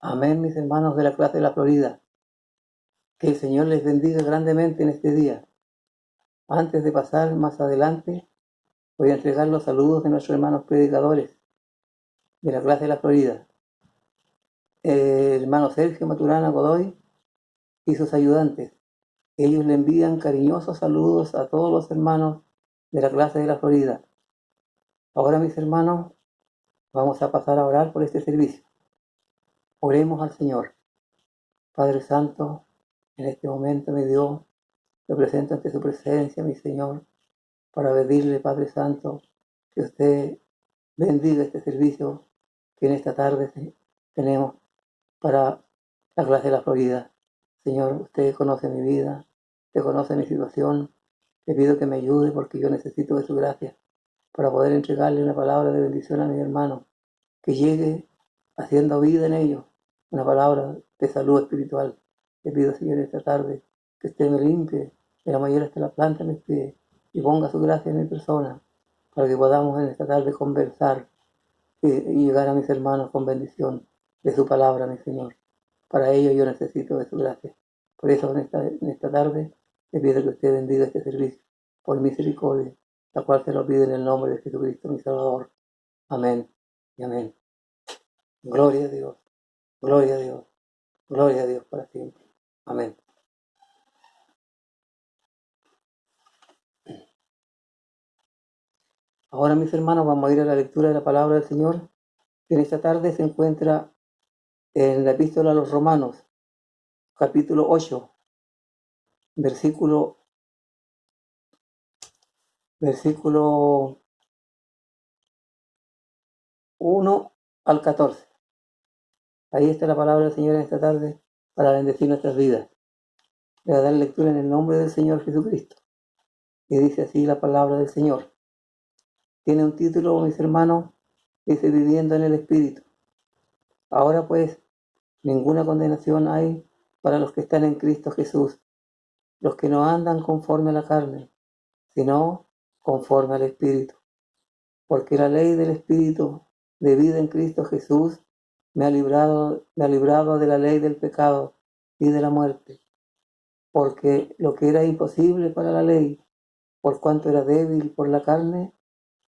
Amén, mis hermanos de la clase de la Florida. Que el Señor les bendiga grandemente en este día. Antes de pasar más adelante, voy a entregar los saludos de nuestros hermanos predicadores de la clase de la Florida. El hermano Sergio Maturana Godoy y sus ayudantes. Ellos le envían cariñosos saludos a todos los hermanos de la clase de la Florida. Ahora, mis hermanos, vamos a pasar a orar por este servicio. Oremos al Señor. Padre Santo, en este momento, mi Dios, me presento ante su presencia, mi Señor, para pedirle, Padre Santo, que usted bendiga este servicio que en esta tarde tenemos para la clase de la Florida. Señor, usted conoce mi vida, usted conoce mi situación. Le pido que me ayude porque yo necesito de su gracia para poder entregarle una palabra de bendición a mis hermanos, que llegue haciendo vida en ellos, una palabra de salud espiritual. Le pido, Señor, esta tarde que usted me limpie de la mayor hasta la planta de mis pies y ponga su gracia en mi persona, para que podamos en esta tarde conversar y llegar a mis hermanos con bendición de su palabra, mi Señor. Para ello yo necesito de su gracia. Por eso en esta tarde le pido que usted bendiga este servicio por misericordia, la cual se lo pide en el nombre de Jesucristo, mi Salvador. Amén y amén. Gloria a Dios, gloria a Dios, gloria a Dios para siempre. Amén. Ahora, mis hermanos, vamos a ir a la lectura de la palabra del Señor, que en esta tarde se encuentra en la epístola a los Romanos, capítulo 8, versículo 1 al 14. Ahí está la palabra del Señor en esta tarde para bendecir nuestras vidas. Le voy a dar lectura en el nombre del Señor Jesucristo. Y dice así la palabra del Señor. Tiene un título, mis hermanos, dice Viviendo en el Espíritu. Ahora pues, ninguna condenación hay para los que están en Cristo Jesús, los que no andan conforme a la carne, sino conforme al Espíritu. Porque la ley del Espíritu de vida en Cristo Jesús me ha librado de la ley del pecado y de la muerte. Porque lo que era imposible para la ley, por cuanto era débil por la carne,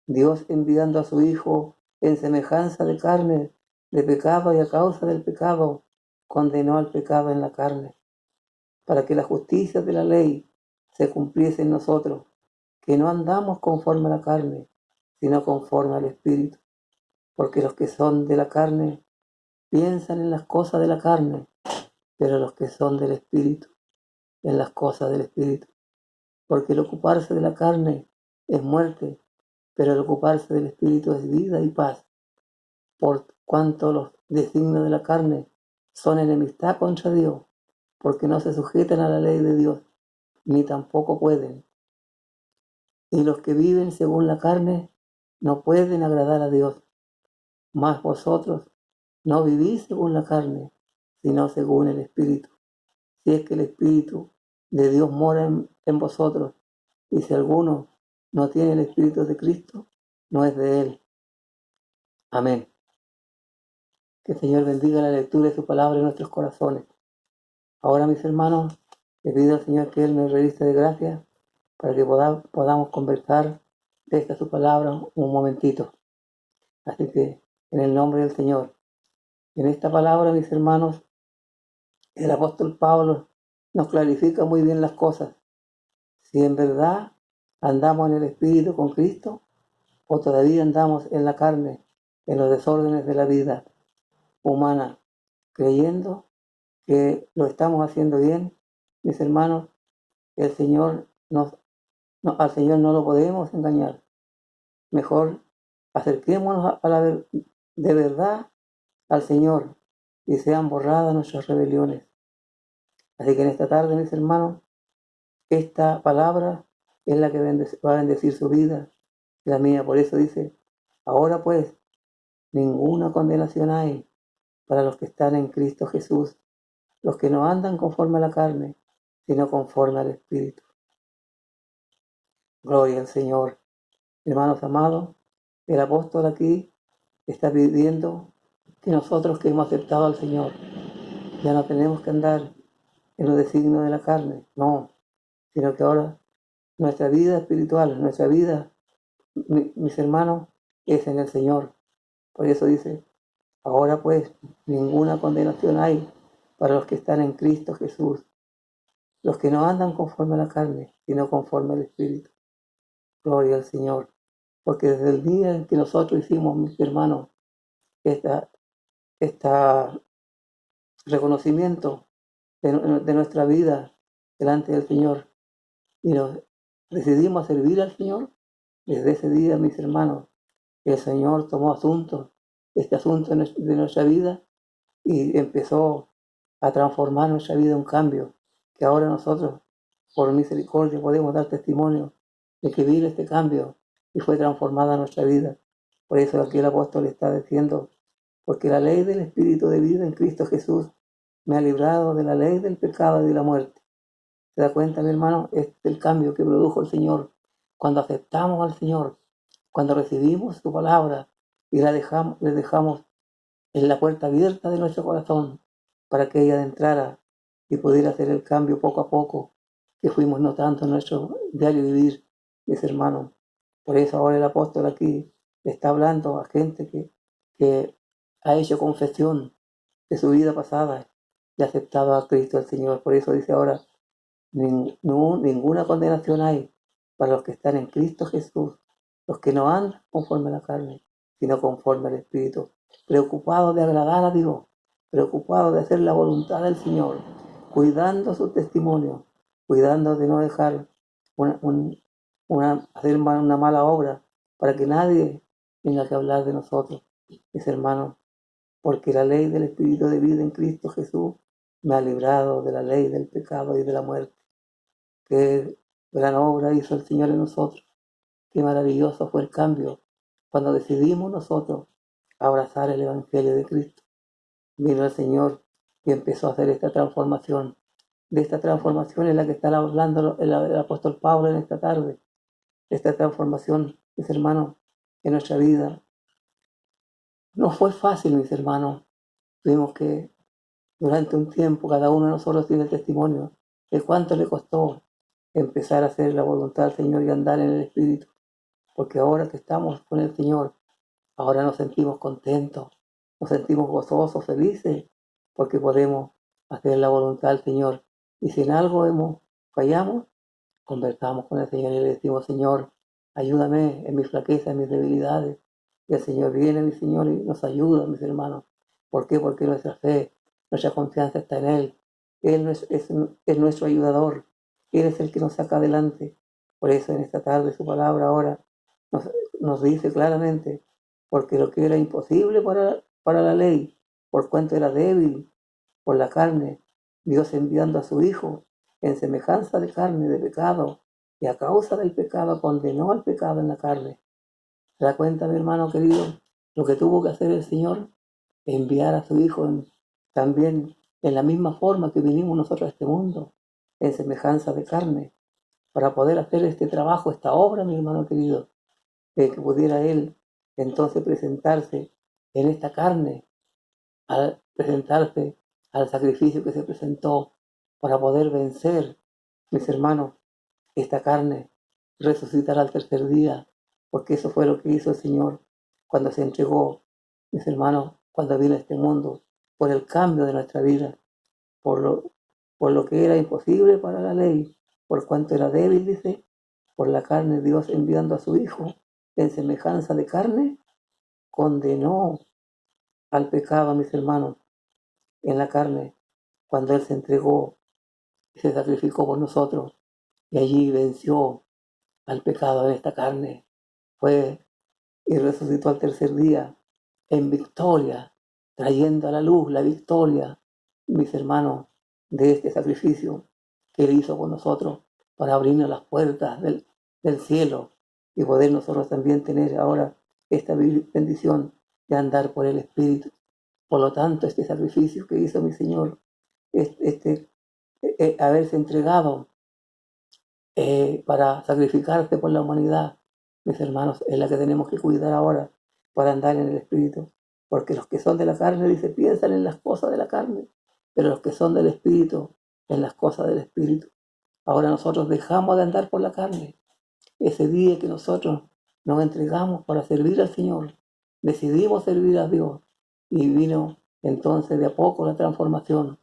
Dios enviando a su Hijo en semejanza de carne, de pecado y a causa del pecado, condenó al pecado en la carne, para que la justicia de la ley se cumpliese en nosotros, que no andamos conforme a la carne, sino conforme al Espíritu. Porque los que son de la carne piensan en las cosas de la carne, pero los que son del Espíritu, en las cosas del Espíritu. Porque el ocuparse de la carne es muerte, pero el ocuparse del Espíritu es vida y paz. Por cuanto los designios de la carne son enemistad contra Dios, porque no se sujetan a la ley de Dios, ni tampoco pueden. Y los que viven según la carne no pueden agradar a Dios. Mas vosotros no vivís según la carne, sino según el Espíritu. Si es que el Espíritu de Dios mora en vosotros, y si alguno no tiene el Espíritu de Cristo, no es de él. Amén. Que el Señor bendiga la lectura de su palabra en nuestros corazones. Ahora, mis hermanos, le pido al Señor que Él me revista de gracia para que podamos conversar de esta su palabra un momentito. Así que, en el nombre del Señor, en esta palabra, mis hermanos, el apóstol Pablo nos clarifica muy bien las cosas. Si en verdad andamos en el Espíritu con Cristo, o todavía andamos en la carne, en los desórdenes de la vida humana, creyendo que lo estamos haciendo bien, mis hermanos, el Señor al Señor no lo podemos engañar. Mejor acerquémonos de verdad al Señor y sean borradas nuestras rebeliones. Así que en esta tarde, mis hermanos, esta palabra es la que va a bendecir su vida y la mía. Por eso dice, ahora pues, ninguna condenación hay para los que están en Cristo Jesús, los que no andan conforme a la carne, sino conforme al Espíritu. Gloria al Señor. Hermanos amados, el apóstol aquí está pidiendo que nosotros que hemos aceptado al Señor, ya no tenemos que andar en los designios de la carne, no, sino que ahora nuestra vida espiritual, nuestra vida, mis hermanos, es en el Señor. Por eso dice, ahora pues ninguna condenación hay para los que están en Cristo Jesús, los que no andan conforme a la carne, sino conforme al Espíritu. Gloria al Señor. Porque desde el día en que nosotros hicimos, mis hermanos, esta reconocimiento de nuestra vida delante del Señor y nos decidimos servir al Señor, desde ese día, mis hermanos, el Señor tomó este asunto de nuestra vida y empezó a transformar nuestra vida en un cambio, que ahora nosotros, por misericordia, podemos dar testimonio de que vino este cambio y fue transformada nuestra vida. Por eso aquí el apóstol está diciendo, porque la ley del Espíritu de vida en Cristo Jesús me ha librado de la ley del pecado y de la muerte. ¿Se da cuenta, mi hermano? Este es el cambio que produjo el Señor cuando aceptamos al Señor, cuando recibimos su palabra y le dejamos en la puerta abierta de nuestro corazón para que ella entrara y pudiera hacer el cambio poco a poco que fuimos notando en nuestro diario vivir, mis hermanos. Por eso ahora el apóstol aquí está hablando a gente que ha hecho confesión de su vida pasada y ha aceptado a Cristo el Señor. Por eso dice ahora, ninguna condenación hay para los que están en Cristo Jesús, los que no andan conforme a la carne, sino conforme al Espíritu, preocupados de agradar a Dios, preocupados de hacer la voluntad del Señor, cuidando su testimonio, cuidando de no dejar hacer una mala obra para que nadie tenga que hablar de nosotros, mis hermanos, porque la ley del Espíritu de vida en Cristo Jesús me ha librado de la ley del pecado y de la muerte. Qué gran obra hizo el Señor en nosotros. Qué maravilloso fue el cambio cuando decidimos nosotros abrazar el Evangelio de Cristo. Vino el Señor y empezó a hacer esta transformación. De esta transformación es la que está hablando el apóstol Pablo en esta tarde. Esta transformación, mis hermanos, en nuestra vida. No fue fácil, mis hermanos. Tuvimos que, durante un tiempo, cada uno de nosotros tiene el testimonio de cuánto le costó empezar a hacer la voluntad del Señor y andar en el Espíritu. Porque ahora que estamos con el Señor, ahora nos sentimos contentos, nos sentimos gozosos, felices, porque podemos hacer la voluntad del Señor. Y si en algo fallamos, conversamos con el Señor y le decimos, Señor, ayúdame en mis flaquezas, en mis debilidades. Y el Señor viene, mi Señor, y nos ayuda, mis hermanos. ¿Por qué? Porque nuestra fe, nuestra confianza está en Él. Él es nuestro ayudador. Él es el que nos saca adelante. Por eso en esta tarde su palabra ahora nos, nos dice claramente, porque lo que era imposible para la ley, por cuanto era débil por la carne, Dios enviando a su Hijo en semejanza de carne de pecado, y a causa del pecado condenó al pecado en la carne. ¿Se da cuenta, mi hermano querido, lo que tuvo que hacer el Señor? Enviar a su Hijo también en la misma forma que vinimos nosotros a este mundo, en semejanza de carne, para poder hacer este trabajo, esta obra, mi hermano querido, de que pudiera Él entonces presentarse en esta carne, al presentarse al sacrificio que se presentó para poder vencer, mis hermanos, esta carne, resucitar al tercer día, porque eso fue lo que hizo el Señor cuando se entregó, mis hermanos, cuando vino a este mundo, por el cambio de nuestra vida, por lo, por lo que era imposible para la ley, por cuanto era débil, dice, por la carne, Dios enviando a su Hijo en semejanza de carne, condenó al pecado, mis hermanos, en la carne, cuando Él se entregó y se sacrificó por nosotros, y allí venció al pecado en esta carne, fue y resucitó al tercer día en victoria, trayendo a la luz la victoria, mis hermanos, de este sacrificio que Él hizo por nosotros para abrirnos las puertas del cielo y poder nosotros también tener ahora esta bendición de andar por el Espíritu. Por lo tanto, este sacrificio que hizo mi Señor, haberse entregado para sacrificarse por la humanidad, mis hermanos, es la que tenemos que cuidar ahora para andar en el Espíritu. Porque los que son de la carne, dice, piensan en las cosas de la carne, pero los que son del Espíritu, en las cosas del Espíritu. Ahora nosotros dejamos de andar por la carne. Ese día que nosotros nos entregamos para servir al Señor, decidimos servir a Dios y vino entonces de a poco la transformación.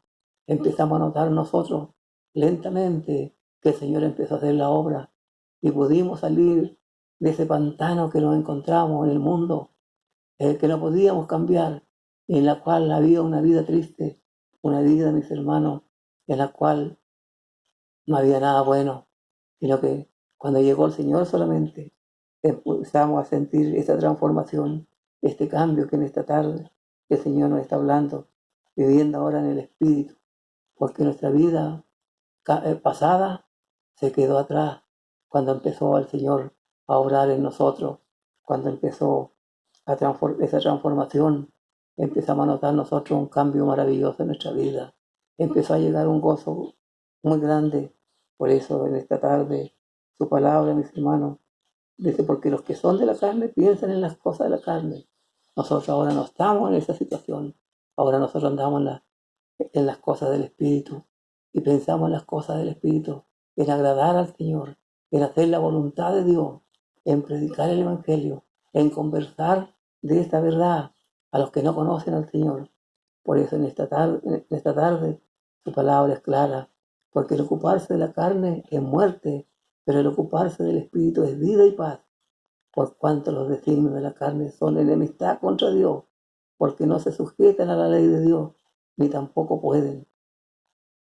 Empezamos a notar nosotros lentamente que el Señor empezó a hacer la obra y pudimos salir de ese pantano que nos encontramos en el mundo, que no podíamos cambiar, en la cual había una vida triste, una vida, mis hermanos, en la cual no había nada bueno, sino que cuando llegó el Señor solamente empezamos a sentir esa transformación, este cambio que en esta tarde el Señor nos está hablando, viviendo ahora en el Espíritu, porque nuestra vida pasada se quedó atrás cuando empezó el Señor a obrar en nosotros, cuando empezó esa transformación, empezamos a notar nosotros un cambio maravilloso en nuestra vida, empezó a llegar un gozo muy grande. Por eso en esta tarde su palabra, mis hermanos, dice, porque los que son de la carne piensan en las cosas de la carne. Nosotros ahora no estamos en esa situación, ahora nosotros andamos en las cosas del Espíritu y pensamos en las cosas del Espíritu, en agradar al Señor, en hacer la voluntad de Dios, en predicar el Evangelio, en conversar de esta verdad a los que no conocen al Señor. Por eso en esta tarde su palabra es clara, porque el ocuparse de la carne es muerte, pero el ocuparse del Espíritu es vida y paz, por cuanto los designios de la carne son enemistad contra Dios, porque no se sujetan a la ley de Dios, ni tampoco pueden.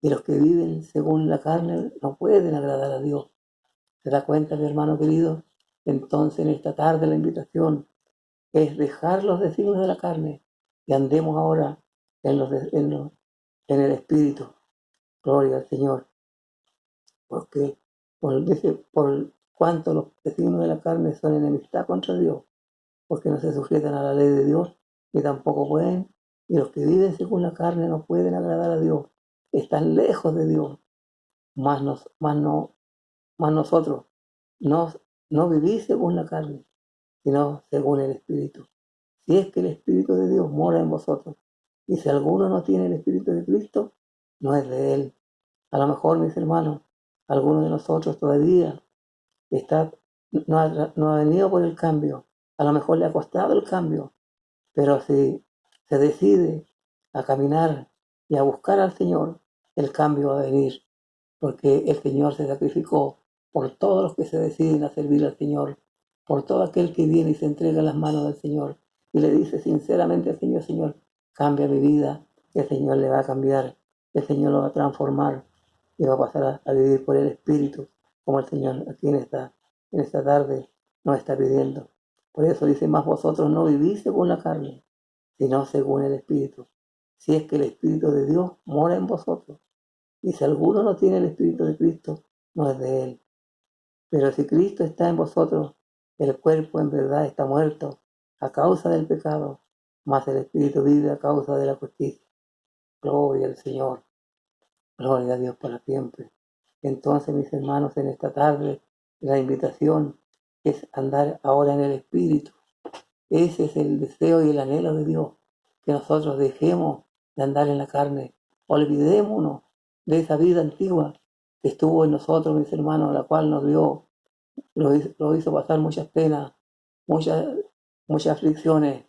Y los que viven según la carne no pueden agradar a Dios. ¿Se da cuenta, mi hermano querido? Entonces en esta tarde la invitación es dejar los designios de la carne y andemos ahora en el Espíritu. Gloria al Señor. Porque por cuanto los designios de la carne son enemistad contra Dios, porque no se sujetan a la ley de Dios, ni tampoco pueden, y los que viven según la carne no pueden agradar a Dios, están lejos de Dios, más nosotros, no, no vivís según la carne, sino según el Espíritu. Si es que el Espíritu de Dios mora en vosotros, y si alguno no tiene el Espíritu de Cristo, no es de él. A lo mejor, mis hermanos, alguno de nosotros todavía está, no ha venido por el cambio, a lo mejor le ha costado el cambio, pero si se decide a caminar y a buscar al Señor, el cambio va a venir, porque el Señor se sacrificó por todos los que se deciden a servir al Señor, por todo aquel que viene y se entrega en las manos del Señor y le dice sinceramente al Señor, Señor, cambia mi vida, el Señor le va a cambiar, el Señor lo va a transformar y va a pasar a vivir por el Espíritu, como el Señor aquí en esta tarde nos está pidiendo. Por eso dice, más vosotros no vivís según la carne, sino según el Espíritu. Si es que el Espíritu de Dios mora en vosotros. Y si alguno no tiene el Espíritu de Cristo, no es de él. Pero si Cristo está en vosotros, el cuerpo en verdad está muerto a causa del pecado, mas el Espíritu vive a causa de la justicia. Gloria al Señor. Gloria a Dios para siempre. Entonces, mis hermanos, en esta tarde, la invitación es andar ahora en el Espíritu. Ese es el deseo y el anhelo de Dios, que nosotros dejemos de andar en la carne, olvidémonos de esa vida antigua que estuvo en nosotros, mis hermanos, la cual nos dio, lo hizo pasar muchas penas, muchas, muchas aflicciones,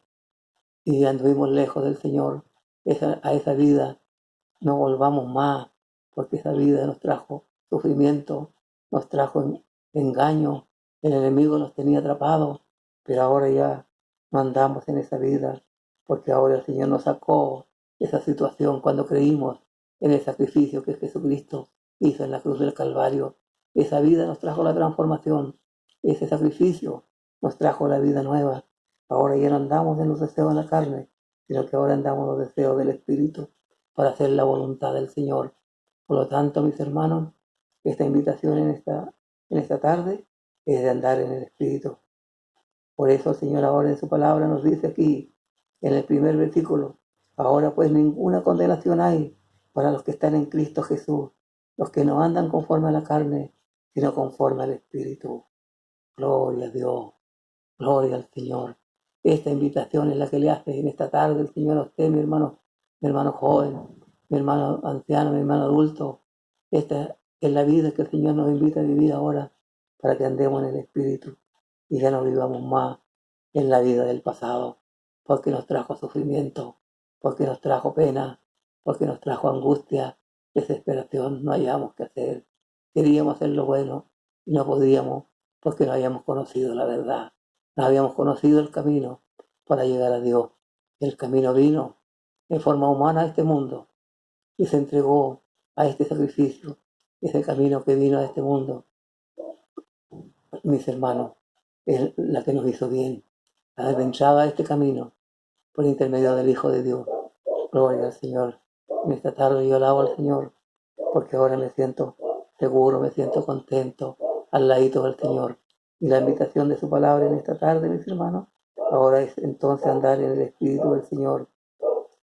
y anduvimos lejos del Señor. A esa vida no volvamos más, porque esa vida nos trajo sufrimiento, nos trajo engaño, el enemigo nos tenía atrapados, pero ahora ya no andamos en esa vida, porque ahora el Señor nos sacó de esa situación cuando creímos en el sacrificio que Jesucristo hizo en la cruz del Calvario. Esa vida nos trajo la transformación, ese sacrificio nos trajo la vida nueva. Ahora ya no andamos en los deseos de la carne, sino que ahora andamos en los deseos del Espíritu para hacer la voluntad del Señor. Por lo tanto, mis hermanos, esta invitación en esta tarde es de andar en el Espíritu. Por eso el Señor ahora en su palabra nos dice aquí, en el primer versículo, ahora pues ninguna condenación hay para los que están en Cristo Jesús, los que no andan conforme a la carne, sino conforme al Espíritu. Gloria a Dios, gloria al Señor. Esta invitación es la que le hace en esta tarde el Señor a usted, mi hermano joven, mi hermano anciano, mi hermano adulto. Esta es la vida que el Señor nos invita a vivir ahora para que andemos en el Espíritu y ya no vivamos más en la vida del pasado, porque nos trajo sufrimiento, porque nos trajo pena, porque nos trajo angustia, desesperación, no hayamos que hacer. Queríamos hacer lo bueno y no podíamos porque no habíamos conocido la verdad, no habíamos conocido el camino para llegar a Dios. El camino vino en forma humana a este mundo y se entregó a este sacrificio. Ese camino que vino a este mundo, mis hermanos, es la que nos hizo bien. La entrada a este camino por intermedio del Hijo de Dios. Gloria al Señor. En esta tarde yo alabo al Señor porque ahora me siento seguro, me siento contento al ladito del Señor. Y la invitación de su palabra en esta tarde, mis hermanos, ahora es entonces andar en el Espíritu del Señor,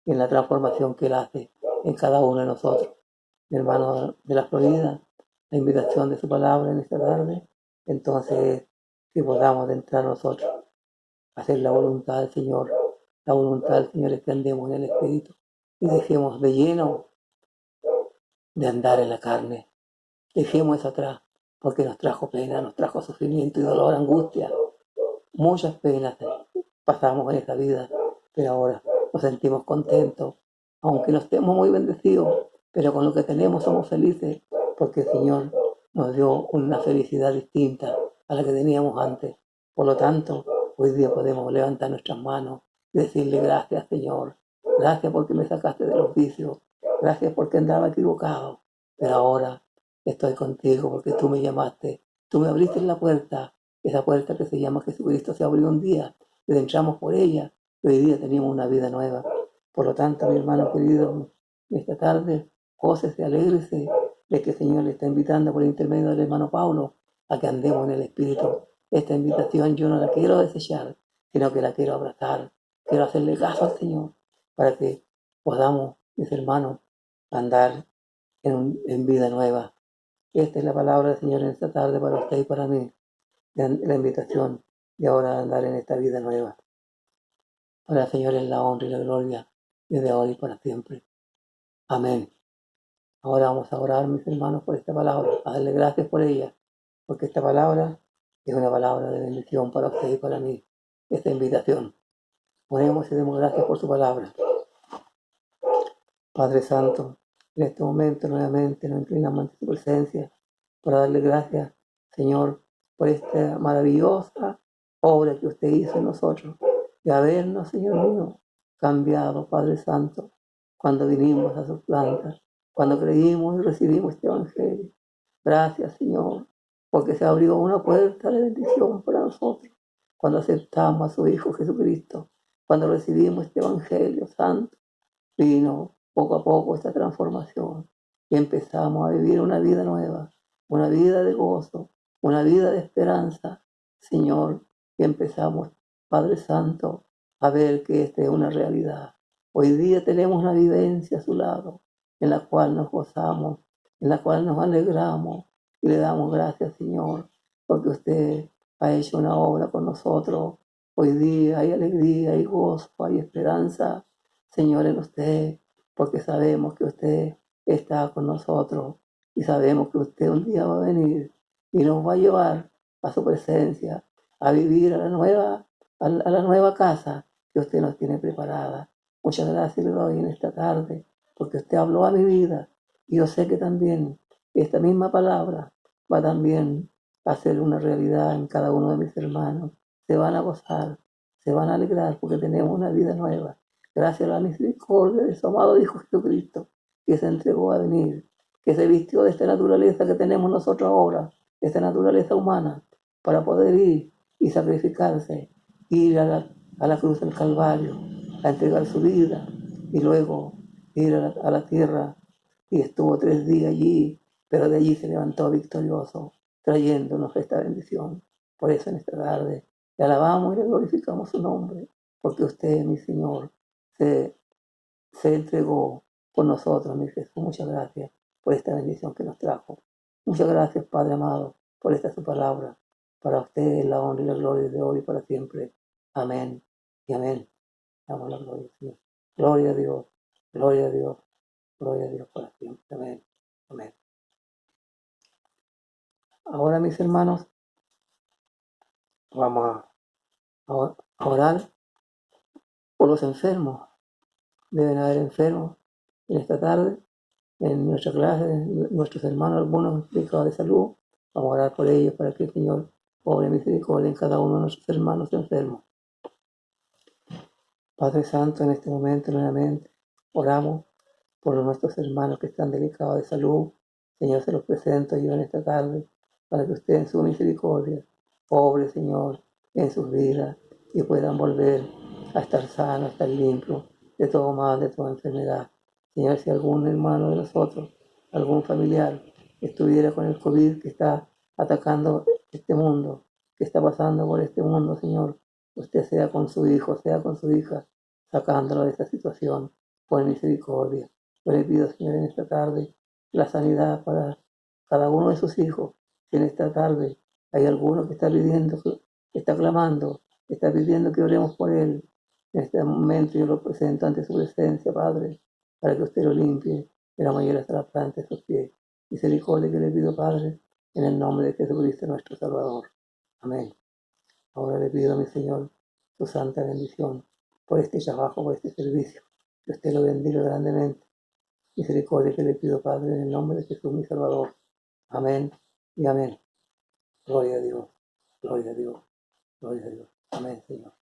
en la transformación que Él hace en cada uno de nosotros. Mi hermano de la Florida, la invitación de su palabra en esta tarde, entonces que podamos entrar nosotros a hacer la voluntad del Señor. La voluntad del Señor es que andemos en el Espíritu y dejemos de lleno de andar en la carne. Dejemos eso atrás, porque nos trajo pena, nos trajo sufrimiento y dolor, angustia. Muchas penas pasamos en esta vida, pero ahora nos sentimos contentos, aunque no estemos muy bendecidos, pero con lo que tenemos somos felices, porque el Señor nos dio una felicidad distinta a la que teníamos antes. Por lo tanto, hoy día podemos levantar nuestras manos y decirle gracias, Señor. Gracias porque me sacaste de los vicios. Gracias porque andaba equivocado. Pero ahora estoy contigo porque tú me llamaste. Tú me abriste la puerta. Esa puerta que se llama Jesucristo se abrió un día y entramos por ella. Y hoy día tenemos una vida nueva. Por lo tanto, mi hermano querido, esta tarde, gócese, alégrese de que el Señor le está invitando por intermedio del hermano Pablo a que andemos en el Espíritu. Esta invitación yo no la quiero desechar, sino que la quiero abrazar. Quiero hacerle caso al Señor para que podamos, mis hermanos, andar en vida nueva. Esta es la palabra del Señor en esta tarde para usted y para mí. La invitación de ahora a andar en esta vida nueva. Para el Señor es la honra y la gloria desde ahora y para siempre. Amén. Ahora vamos a orar, mis hermanos, por esta palabra, a darle gracias por ella, porque esta palabra es una palabra de bendición para usted y para mí. Esta invitación. Oremos y demos gracias por su palabra. Padre Santo, en este momento nuevamente nos inclinamos ante su presencia para darle gracias, Señor, por esta maravillosa obra que usted hizo en nosotros, de habernos, Señor mío, cambiado, Padre Santo, cuando vinimos a sus plantas, cuando creímos y recibimos este Evangelio. Gracias, Señor, porque se abrió una puerta de bendición para nosotros, cuando aceptamos a su Hijo Jesucristo, cuando recibimos este Evangelio Santo. Vino poco a poco esta transformación y empezamos a vivir una vida nueva, una vida de gozo, una vida de esperanza, Señor, y empezamos, Padre Santo, a ver que esta es una realidad. Hoy día tenemos una vivencia a su lado, en la cual nos gozamos, en la cual nos alegramos y le damos gracias, Señor, porque usted ha hecho una obra con nosotros. Hoy día hay alegría, hay gozo, hay esperanza, Señor, en usted, porque sabemos que usted está con nosotros y sabemos que usted un día va a venir y nos va a llevar a su presencia, a vivir a la nueva casa que usted nos tiene preparada. Muchas gracias le doy en esta tarde, porque usted habló a mi vida y yo sé que también esta misma palabra va también a ser una realidad en cada uno de mis hermanos. Se van a gozar, se van a alegrar porque tenemos una vida nueva. Gracias a la misericordia de su amado Hijo Jesucristo, que se entregó a venir, que se vistió de esta naturaleza que tenemos nosotros ahora, esta naturaleza humana, para poder ir y sacrificarse, ir a la cruz del Calvario, a entregar su vida y luego ir a la tierra y estuvo 3 días allí, pero de allí se levantó victorioso, trayéndonos esta bendición. Por eso en esta tarde le alabamos y le glorificamos su nombre, porque usted, mi Señor, se entregó por nosotros, mi Jesús. Muchas gracias por esta bendición que nos trajo. Muchas gracias, Padre amado, por esta su palabra. Para usted la honra y la gloria de hoy y para siempre. Amén y amén. Damos la gloria al Señor. Gloria a Dios, gloria a Dios, gloria a Dios para siempre. Amén, amén. Ahora, mis hermanos, vamos a orar por los enfermos. Deben haber enfermos en esta tarde, en nuestra clase, nuestros hermanos, algunos implicados de salud. Vamos a orar por ellos para que el Señor obre misericordia en cada uno de nuestros hermanos enfermos. Padre Santo, en este momento nuevamente oramos por nuestros hermanos que están delicados de salud. Señor, se los presento yo en esta tarde para que usted en su misericordia obre, Señor, en sus vidas y puedan volver a estar sanos, a estar limpios de todo mal, de toda enfermedad. Señor, si algún hermano de nosotros, algún familiar estuviera con el COVID que está atacando este mundo, que está pasando por este mundo, Señor, usted sea con su hijo, sea con su hija, sacándolo de esta situación por misericordia. Yo le pido, Señor, en esta tarde la sanidad para cada uno de sus hijos. Si en esta tarde hay alguno que está pidiendo, que está clamando, que está pidiendo que oremos por él, en este momento yo lo presento ante su presencia, Padre, para que usted lo limpie de la mayor hasta la planta de sus pies. Misericordia que le pido, Padre, en el nombre de Jesucristo nuestro Salvador. Amén. Ahora le pido a mi Señor su santa bendición por este trabajo, por este servicio. Que usted lo bendiga grandemente. Misericordia que le pido, Padre, en el nombre de Jesús, mi Salvador. Amén y amén. Gloria a Dios, gloria a Dios, gloria a Dios. Amén, Señor.